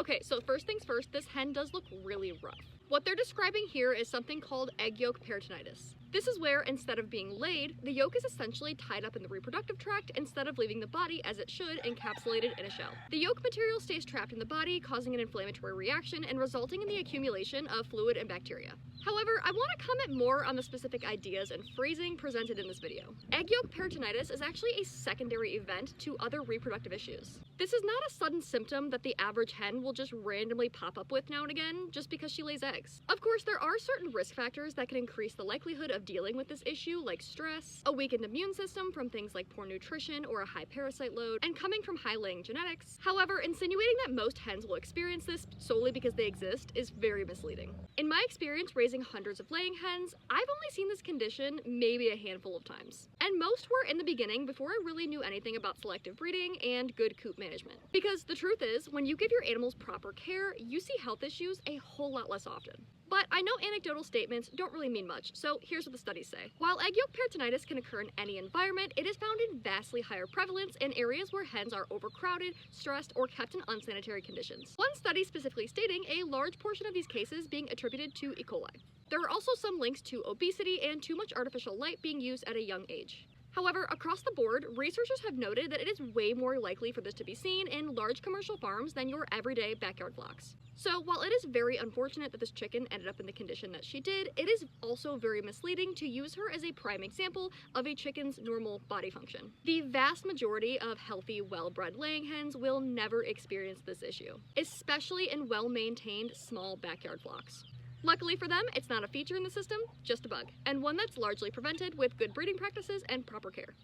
Okay, so first things first, this hen does look really rough. What they're describing here is something called egg yolk peritonitis. This is where, instead of being laid, the yolk is essentially tied up in the reproductive tract instead of leaving the body as it should, encapsulated in a shell. The yolk material stays trapped in the body, causing an inflammatory reaction and resulting in the accumulation of fluid and bacteria. However, I want to comment more on the specific ideas and phrasing presented in this video. Egg yolk peritonitis is actually a secondary event to other reproductive issues. This is not a sudden symptom that the average hen will just randomly pop up with now and again just because she lays eggs. Of course, there are certain risk factors that can increase the likelihood of dealing with this issue, like stress, a weakened immune system from things like poor nutrition or a high parasite load, and coming from high-laying genetics. However, insinuating that most hens will experience this solely because they exist is very misleading. In my experience raising hundreds of laying hens, I've only seen this condition maybe a handful of times. And most were in the beginning before I really knew anything about selective breeding and good coop management. Because the truth is, when you give your animals proper care, you see health issues a whole lot less often. But I know anecdotal statements don't really mean much, so here's what the studies say. While egg yolk peritonitis can occur in any environment, it is found in vastly higher prevalence in areas where hens are overcrowded, stressed, or kept in unsanitary conditions. One study specifically stating a large portion of these cases being attributed to E. coli. There are also some links to obesity and too much artificial light being used at a young age. However, across the board, researchers have noted that it is way more likely for this to be seen in large commercial farms than your everyday backyard flocks. So while it is very unfortunate that this chicken ended up in the condition that she did, it is also very misleading to use her as a prime example of a chicken's normal body function. The vast majority of healthy, well-bred laying hens will never experience this issue, especially in well-maintained small backyard flocks. Luckily for them, it's not a feature in the system, just a bug, and one that's largely prevented with good breeding practices and proper care.